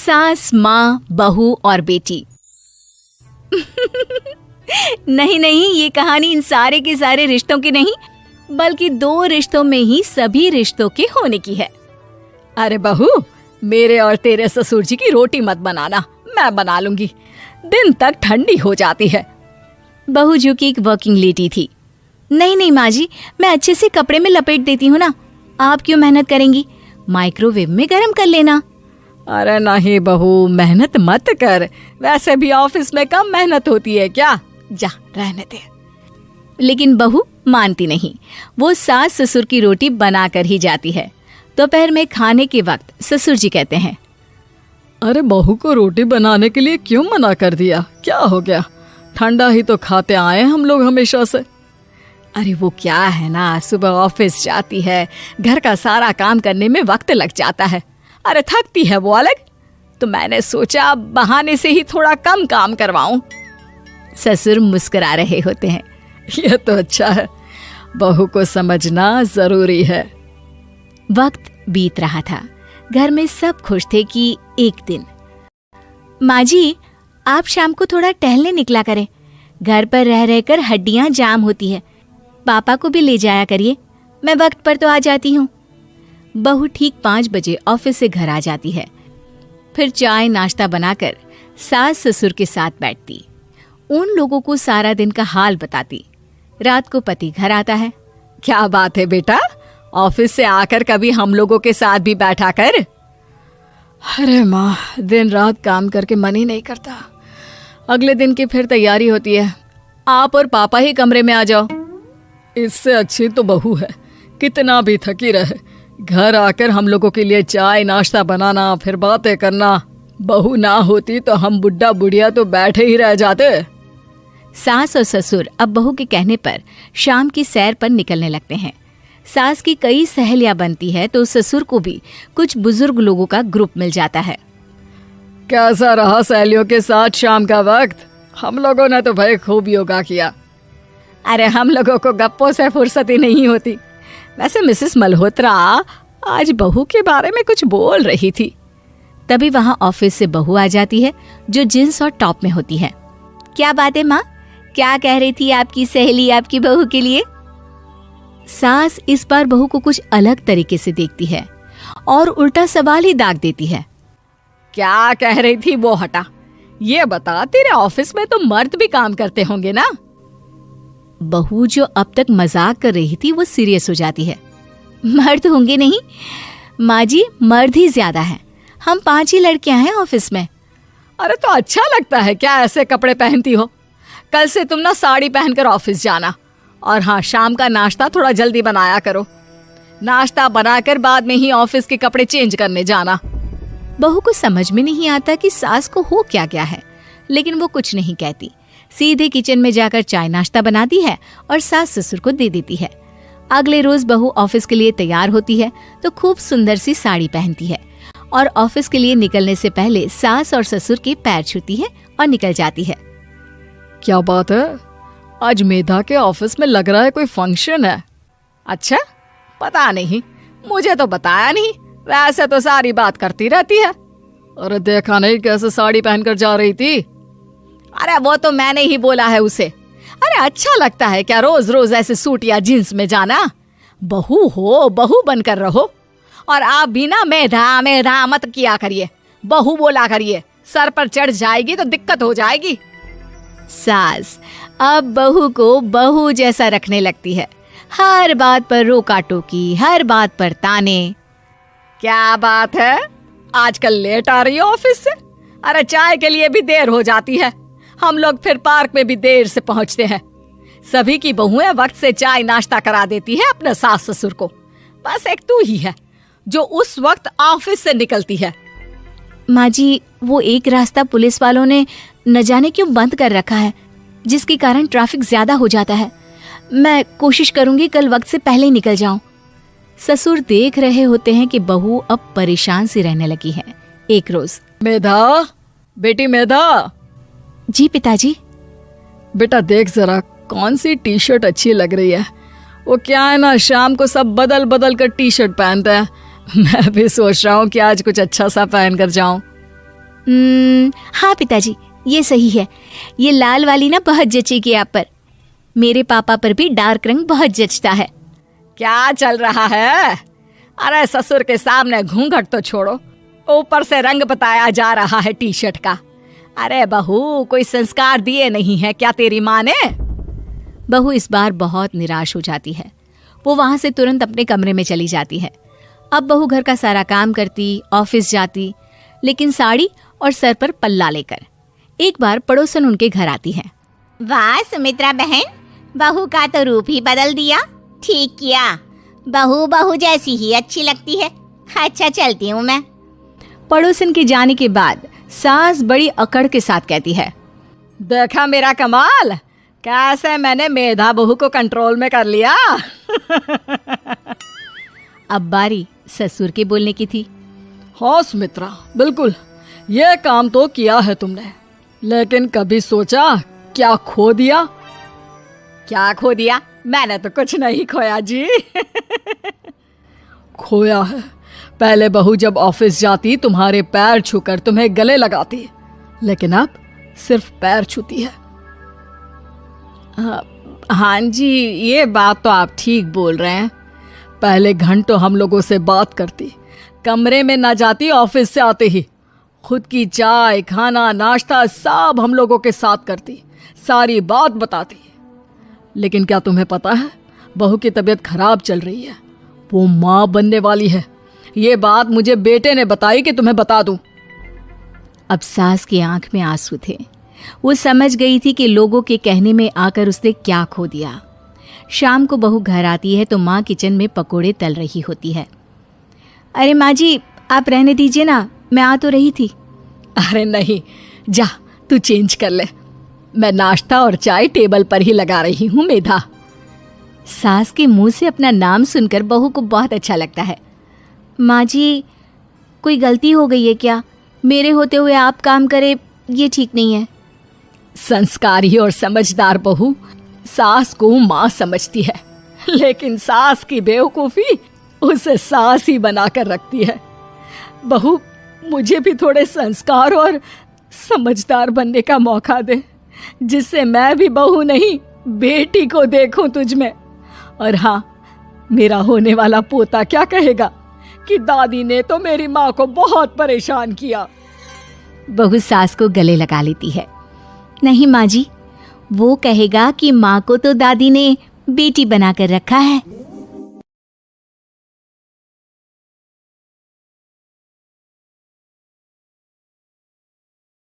सास, माँ, बहू और बेटी। नहीं नहीं, ये कहानी इन सारे के सारे रिश्तों की नहीं, बल्कि 2 रिश्तों में ही सभी रिश्तों के होने की है। अरे बहू, मेरे और तेरे ससुर जी की रोटी मत बनाना, मैं बना लूंगी, दिन तक ठंडी हो जाती है। बहू जो कि एक वर्किंग लेडी थी। नहीं नहीं माँ जी, मैं अच्छे से कपड़े में लपेट देती हूँ ना, आप क्यों मेहनत करेंगी, माइक्रोवेव में गर्म कर लेना। अरे नहीं बहू, मेहनत मत कर, वैसे भी ऑफिस में कम मेहनत होती है क्या, जा रहने दे। लेकिन बहू मानती नहीं, वो सास ससुर की रोटी बना कर ही जाती है। दोपहर में खाने के वक्त ससुर जी कहते हैं, अरे बहू को रोटी बनाने के लिए क्यों मना कर दिया, क्या हो गया, ठंडा ही तो खाते आए हम लोग हमेशा से। अरे वो क्या है ना, सुबह ऑफिस जाती है, घर का सारा काम करने में वक्त लग जाता है, अरे थकती है वो अलग, तो मैंने सोचा बहाने से ही थोड़ा कम काम करवाऊं। ससुर मुस्कुरा रहे होते हैं। ये तो अच्छा है, बहू को समझना जरूरी है। वक्त बीत रहा था, घर में सब खुश थे कि एक दिन, माँ जी आप शाम को थोड़ा टहलने निकला करें, घर पर रह रहकर हड्डियां जाम होती है, पापा को भी ले जाया करिए, मैं वक्त पर तो आ जाती हूँ। बहू ठीक 5 बजे ऑफिस से घर आ जाती है, फिर चाय नाश्ता बनाकर सास ससुर के साथ बैठती, उन लोगों को सारा दिन का हाल बताती। रात को पति घर आता है। क्या बात है बेटा, ऑफिस से आकर कभी हम लोगों के साथ भी बैठा कर। अरे माँ, दिन रात काम करके मन ही नहीं करता, अगले दिन की फिर तैयारी होती है, आप और पापा ही कमरे में आ जाओ। इससे अच्छी तो बहू है, कितना भी थकी रहे, घर आकर हम लोगों के लिए चाय नाश्ता बनाना, फिर बातें करना। बहू ना होती तो हम बुढ़ा बुढ़िया तो बैठे ही रह जाते। सास और ससुर अब बहू के कहने पर शाम की सैर पर निकलने लगते हैं। सास की कई सहेलियां बनती है तो ससुर को भी कुछ बुजुर्ग लोगों का ग्रुप मिल जाता है। कैसा रहा सहेलियों के साथ शाम का वक्त? हम लोगों ने तो भाई खूब योगा किया। अरे हम लोगों को गप्पों से फुर्सत ही नहीं होती। वैसे मिसेस मल्होत्रा आज बहू के बारे में कुछ बोल रही थी। तभी वहां ऑफिस से बहू आ जाती है जो जींस और टॉप में होती है। क्या बात है माँ, क्या कह रही थी आपकी सहेली आपकी बहू के लिए? सास इस बार बहू को कुछ अलग तरीके से देखती है और उल्टा सवाल ही दाग देती है। क्या कह रही थी वो हटा, ये बता, तेरे ऑफिस में तो मर्द भी काम करते होंगे ना? बहू जो अब तक मजाक कर रही थी वो सीरियस हो जाती है। मर्द होंगे नहीं माँ जी, मर्द ही ज्यादा हैं, हम 5 ही लड़कियां हैं ऑफिस में। अरे तो अच्छा लगता है क्या ऐसे कपड़े पहनती हो? कल से तुम ना साड़ी पहनकर ऑफिस जाना, और हाँ, शाम का नाश्ता थोड़ा जल्दी बनाया करो, नाश्ता बनाकर बाद में ही ऑफिस के कपड़े चेंज करने जाना। बहू को समझ में नहीं आता कि सास को हो क्या गया है, लेकिन वो कुछ नहीं कहती, सीधे किचन में जाकर चाय नाश्ता बनाती है और सास ससुर को दे देती है। अगले रोज बहू ऑफिस के लिए तैयार होती है तो खूब सुंदर सी साड़ी पहनती है और ऑफिस के लिए निकलने से पहले सास और ससुर के पैर छूती है और निकल जाती है। क्या बात है, आज मेधा के ऑफिस में लग रहा है कोई फंक्शन है। अच्छा, पता नहीं, मुझे तो बताया नहीं, वैसे तो सारी बात करती रहती है। अरे देखा नहीं कैसे साड़ी पहनकर जा रही थी? अरे वो तो मैंने ही बोला है उसे। अरे अच्छा लगता है क्या रोज रोज ऐसे सूट या जींस में जाना? बहू हो, बहू बनकर रहो। और आप भी ना मेधा मेधा मत किया करिए, बहू बोला करिए, सर पर चढ़ जाएगी तो दिक्कत हो जाएगी। सास अब बहू को बहू जैसा रखने लगती है, हर बात पर रोका टोकी, हर बात पर ताने। क्या बात है, आजकल लेट आ रही हो ऑफिस से? अरे चाय के लिए भी देर हो जाती है, हम लोग फिर पार्क में भी देर से पहुंचते हैं। सभी की बहुएं वक्त से चाय नाश्ता करा देती है अपने सास ससुर को, बस एक तू ही है जो उस वक्त ऑफिस से निकलती है। माँ जी, वो एक रास्ता पुलिस वालों ने न जाने क्यों बंद कर रखा है, जिसके कारण ट्रैफिक ज्यादा हो जाता है। मैं कोशिश करूंगी कल वक्त से पहले ही निकल जाऊं। ससुर देख रहे होते हैं कि बहू अब परेशान सी रहने लगी है। एक रोज, मेधा, बेटी मेधा। जी पिताजी। बेटा देख जरा कौन सी टी शर्ट अच्छी लग रही है। वो क्या है ना, शाम को सब बदल बदल कर टी शर्ट पहनते हैं, मैं भी सोच रहा हूँ कि आज कुछ अच्छा सा पहन कर जाऊं। हाँ पिताजी, ये सही है। ये लाल वाली ना बहुत जचेगी आप पर। मेरे पापा पर भी डार्क रंग बहुत जचता है। क्या चल रहा है? अरे ससुर के सामने घूंघट तो छोड़ो, ऊपर से रंग बताया जा रहा है टी शर्ट का। अरे बहू, कोई संस्कार दिए नहीं है क्या तेरी माँ ने? बहू इस बार बहुत निराश हो जाती है। वो वहां से तुरंत अपने कमरे में चली जाती है। अब बहू घर का सारा काम करती, ऑफिस जाती, लेकिन साड़ी और सर पर पल्ला लेकर। एक बार पड़ोसन उनके घर आती है। वाह सुमित्रा बहन, बहू का तो रूप ही बदल दिया। ठीक किया, बहू बहू जैसी ही अच्छी लगती है। अच्छा चलती हूँ मैं। पड़ोसन के जाने के बाद सास बड़ी अकड़ के साथ कहती है, देखा मेरा कमाल, कैसे मैंने मेधा बहू को कंट्रोल में कर लिया। अब बारी ससुर के बोलने की थी। हाँ सुमित्रा, बिल्कुल ये काम तो किया है तुमने, लेकिन कभी सोचा क्या खो दिया? क्या खो दिया? मैंने तो कुछ नहीं खोया जी। खोया है, पहले बहू जब ऑफिस जाती तुम्हारे पैर छूकर तुम्हें गले लगाती, लेकिन अब सिर्फ पैर छूती है। हाँ जी, ये बात तो आप ठीक बोल रहे हैं। पहले घंटों हम लोगों से बात करती, कमरे में ना जाती, ऑफिस से आते ही खुद की चाय, खाना, नाश्ता सब हम लोगों के साथ करती, सारी बात बताती। लेकिन क्या तुम्हें पता है, बहू की तबीयत खराब चल रही है, वो माँ बनने वाली है। ये बात मुझे बेटे ने बताई कि तुम्हें बता दूं। अब सास की आंख में आंसू थे। वो समझ गई थी कि लोगों के कहने में आकर उसने क्या खो दिया। शाम को बहू घर आती है तो माँ किचन में पकोड़े तल रही होती है। अरे माँ जी, आप रहने दीजिए ना, मैं आ तो रही थी। अरे नहीं, जा तू चेंज कर ले, मैं नाश्ता और चाय टेबल पर ही लगा रही हूँ मेधा। सास के मुंह से अपना नाम सुनकर बहू को बहुत अच्छा लगता है। माँ जी, कोई गलती हो गई है क्या? मेरे होते हुए आप काम करे, ये ठीक नहीं है। संस्कारी और समझदार बहू सास को माँ समझती है, लेकिन सास की बेवकूफ़ी उसे सास ही बनाकर रखती है। बहू, मुझे भी थोड़े संस्कार और समझदार बनने का मौका दे, जिससे मैं भी बहू नहीं बेटी को देखूं तुझ में। और हाँ, मेरा होने वाला पोता क्या कहेगा कि दादी ने तो मेरी माँ को बहुत परेशान किया। बहू सास को गले लगा लेती है। नहीं माँ जी, वो कहेगा कि माँ को तो दादी ने बेटी बनाकर रखा है।